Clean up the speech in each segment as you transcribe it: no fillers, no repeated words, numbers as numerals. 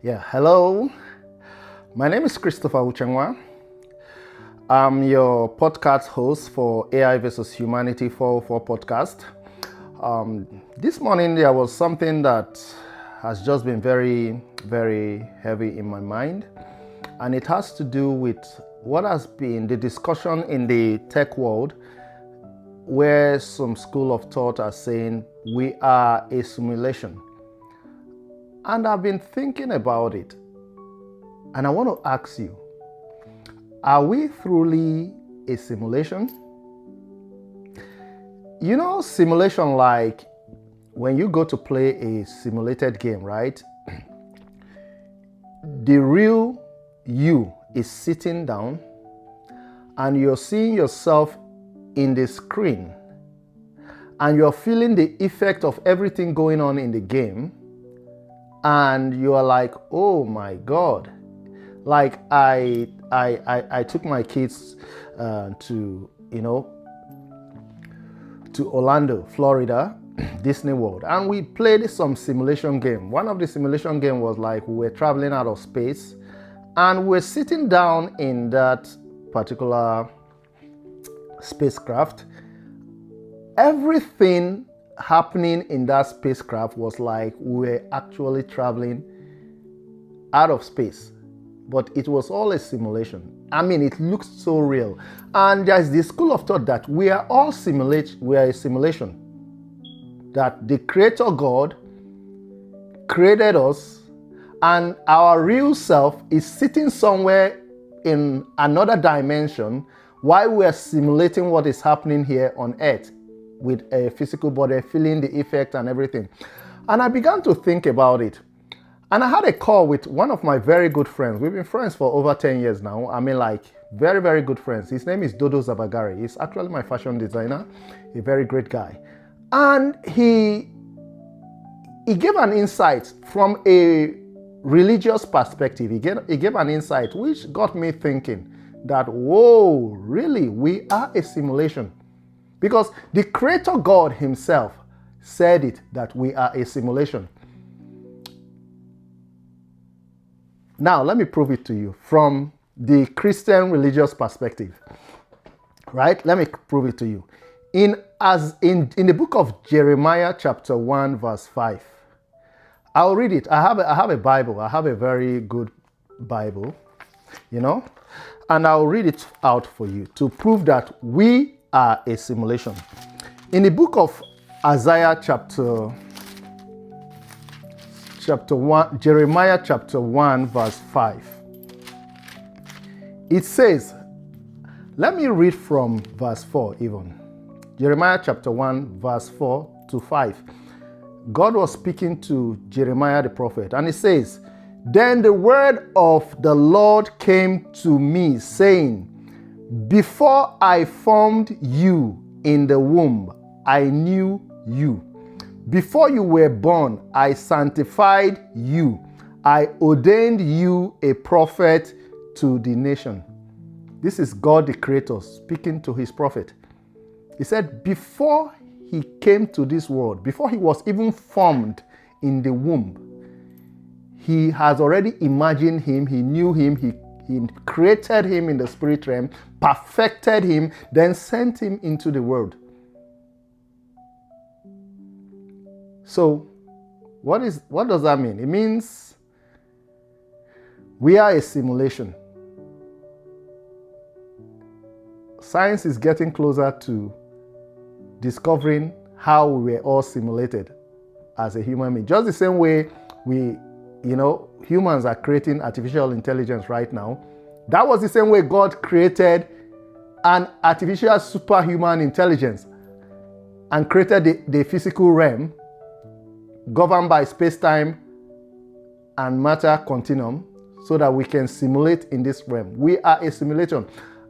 Yeah, hello. My name is Christopher Uchenwa. I'm your podcast host for AI versus Humanity 404 podcast. This morning there was something that has just been very, very heavy in my mind, and it has to do with what has been the discussion in the tech world, where some school of thought are saying we are a simulation. And I've been thinking about it, and I want to ask you, are we truly a simulation? You know, simulation, like when you go to play a simulated game, right? The real you is sitting down and you're seeing yourself in the screen and you're feeling the effect of everything going on in the game, and you are like, oh my God. Like I took my kids to Orlando, Florida, Disney World, and we played some simulation game. One of the simulation game was like we were traveling out of space, and we're sitting down in that particular spacecraft. Everything happening in that spacecraft was like we were actually traveling out of space, but it was all a simulation. I mean, it looks so real. And there's this school of thought that we are all we are a simulation. That the Creator God created us, and our real self is sitting somewhere in another dimension while we are simulating what is happening here on Earth with a physical body, feeling the effect and everything. And I began to think about it. And I had a call with one of my very good friends. We've been friends for over 10 years now. I mean, like, very, very good friends. His name is Dodo Zabagari. He's actually my fashion designer, a very great guy. And he gave an insight from a religious perspective. He gave an insight which got me thinking that, whoa, really, we are a simulation. Because the Creator God himself said it, that we are a simulation. Now, let me prove it to you from the Christian religious perspective. Right? Let me prove it to you. In the book of Jeremiah chapter 1 verse 5. I'll read it. I have a Bible. I have a very good Bible, and I'll read it out for you to prove that we are a simulation. In the book of Isaiah chapter 1, Jeremiah chapter 1 verse 5. It says, let me read from verse 4 even. Jeremiah chapter 1 verse 4 to 5. God was speaking to Jeremiah the prophet, and it says, then the word of the Lord came to me, saying, before I formed you in the womb, I knew you. Before you were born, I sanctified you. I ordained you a prophet to the nation. This is God the Creator speaking to his prophet. He said, before he came to this world, before he was even formed in the womb, he has already imagined him, he knew him, he created him in the spirit realm, perfected him, then sent him into the world. So, what does that mean? It means we are a simulation. Science is getting closer to discovering how we were all simulated as a human being. Just the same way humans are creating artificial intelligence right now. That was the same way God created an artificial superhuman intelligence and created the physical realm governed by space-time and matter continuum so that we can simulate in this realm. We are a simulation.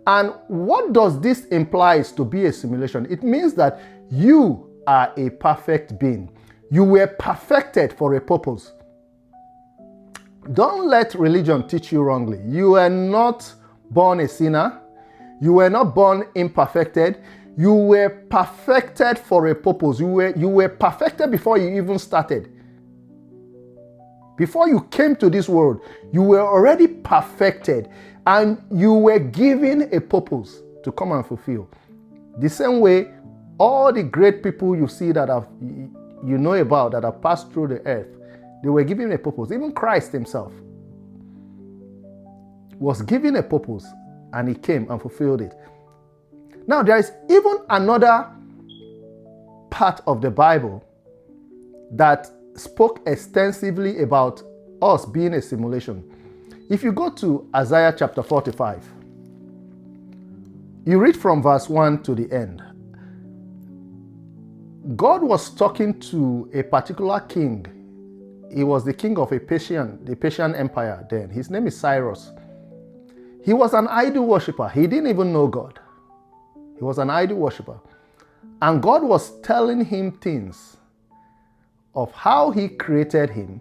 And what does this imply to be a simulation? It means that you are a perfect being. You were perfected for a purpose. Don't let religion teach you wrongly. You were not born a sinner. You were not born imperfected. You were perfected for a purpose. You were perfected before you even started. Before you came to this world, you were already perfected and you were given a purpose to come and fulfill. The same way, all the great people you see that you know about that have passed through the earth, they were given a purpose. Even Christ himself was given a purpose and he came and fulfilled it. Now, there is even another part of the Bible that spoke extensively about us being a simulation. If you go to Isaiah chapter 45, you read from verse 1 to the end. God was talking to a particular king. He was the king of the Persian Empire then. His name is Cyrus. He was an idol worshiper. He didn't even know God. He was an idol worshiper. And God was telling him things of how he created him,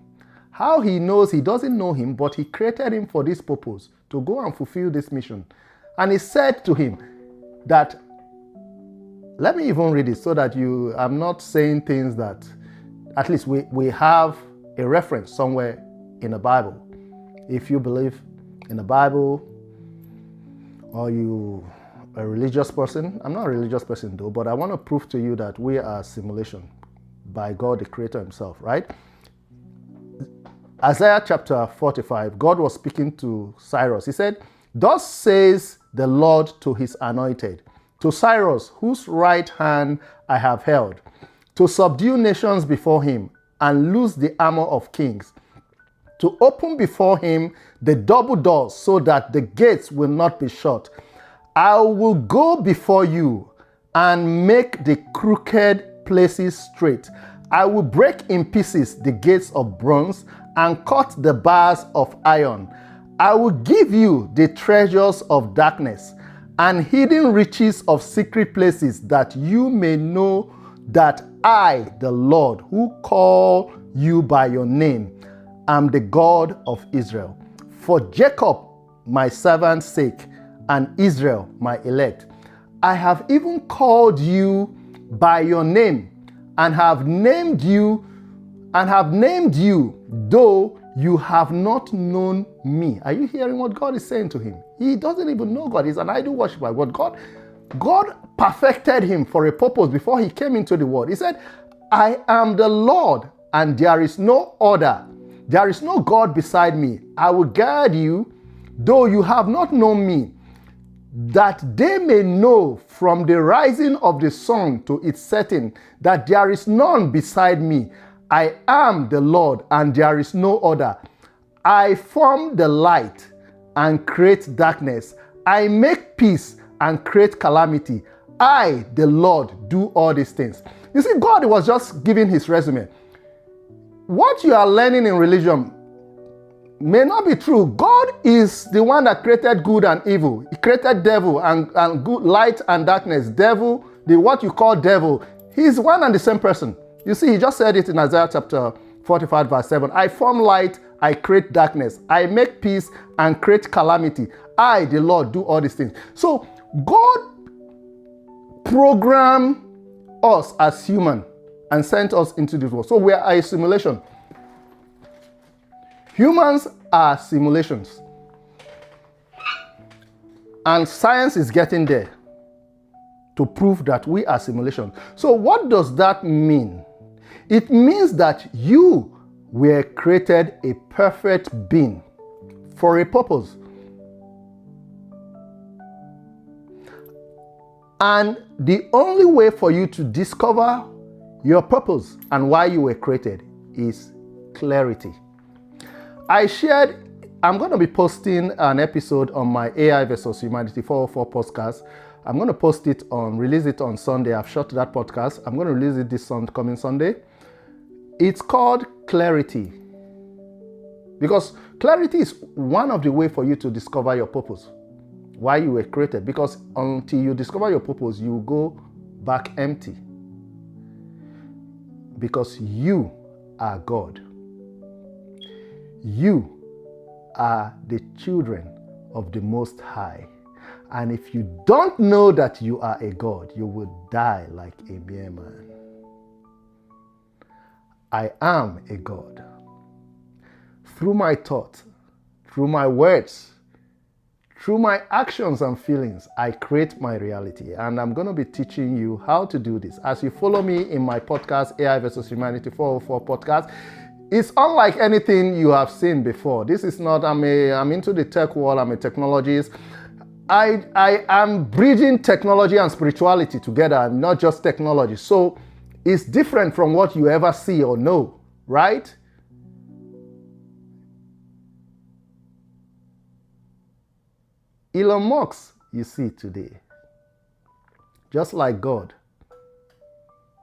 how he knows he doesn't know him, but he created him for this purpose, to go and fulfill this mission. And he said to him that, let me even read it so that I'm not saying things that, at least we have a reference somewhere in the Bible. If you believe in the Bible, or you a religious person, I'm not a religious person though, but I want to prove to you that we are a simulation by God, the Creator himself, right? Isaiah chapter 45, God was speaking to Cyrus. He said, "Thus says the Lord to his anointed, to Cyrus, whose right hand I have held, to subdue nations before him and loose the armor of kings, to open before him the double doors so that the gates will not be shut. I will go before you and make the crooked places straight. I will break in pieces the gates of bronze and cut the bars of iron. I will give you the treasures of darkness and hidden riches of secret places, that you may know that I, the Lord, who call you by your name, am the God of Israel. For Jacob, my servant's sake, and Israel, my elect, I have even called you by your name, and have named you, though you have not known me." Are you hearing what God is saying to him? He doesn't even know God. He's an idol worshiper. But God perfected him for a purpose before he came into the world. He said, "I am the Lord, and there is no other. There is no God beside me. I will guide you, though you have not known me, that they may know from the rising of the sun to its setting that there is none beside me. I am the Lord, and there is no other. I form the light and create darkness. I make peace and create calamity. I, the Lord, do all these things." You see, God was just giving his resume. What you are learning in religion may not be true. God is the one that created good and evil. He created devil and good, light and darkness. Devil, what you call devil, he's one and the same person. You see, he just said it in Isaiah chapter 45 verse 7. "I form light, I create darkness. I make peace and create calamity. I, the Lord, do all these things." So God programmed us as human and sent us into this world. So we are a simulation. Humans are simulations. And science is getting there to prove that we are simulations. So what does that mean? It means that you were created a perfect being for a purpose. And the only way for you to discover your purpose and why you were created is clarity. I'm going to be posting an episode on my AI versus Humanity 404 podcast. I'm going to release it on Sunday. I've shot that podcast. I'm going to release it this coming Sunday. It's called Clarity. Because clarity is one of the ways for you to discover your purpose, why you were created. Because until you discover your purpose, you go back empty. Because you are God. You are the children of the Most High. And if you don't know that you are a God, you will die like a mere man. I am a God. through my thought, through my words, through my actions and feelings, I create my reality. And I'm going to be teaching you how to do this. As you follow me in my podcast, AI versus Humanity 404 podcast, it's unlike anything you have seen before. This is not, I'm into the tech world, I'm a technologist. I am bridging technology and spirituality together, not just technology. So it's different from what you ever see or know, right? Elon Musk, you see today, just like God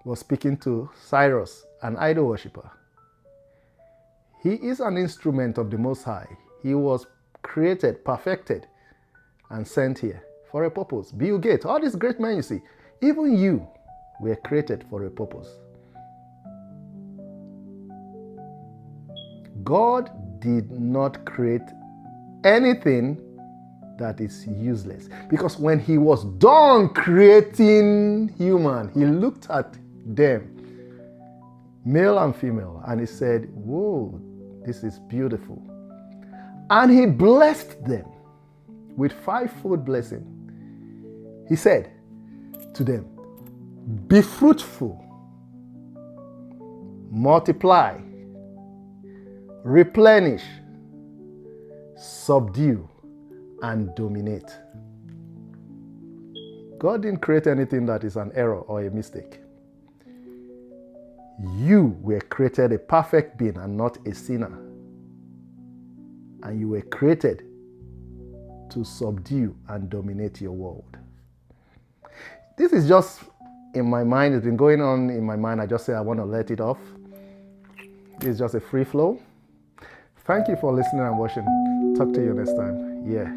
was speaking to Cyrus, an idol worshiper. He is an instrument of the Most High. He was created, perfected, and sent here for a purpose. Bill Gates, all these great men you see, even you were created for a purpose. God did not create anything that is useless. Because when he was done creating human, he looked at them, male and female, and he said, whoa, this is beautiful. And he blessed them with 5-fold blessing. He said to them, be fruitful, multiply, replenish, subdue, and dominate. God didn't create anything that is an error or a mistake. You were created a perfect being and not a sinner. And you were created to subdue and dominate your world. This is just in my mind. It's been going on in my mind. I just say I want to let it off. It's just a free flow. Thank you for listening and watching. Talk to you next time. Yeah.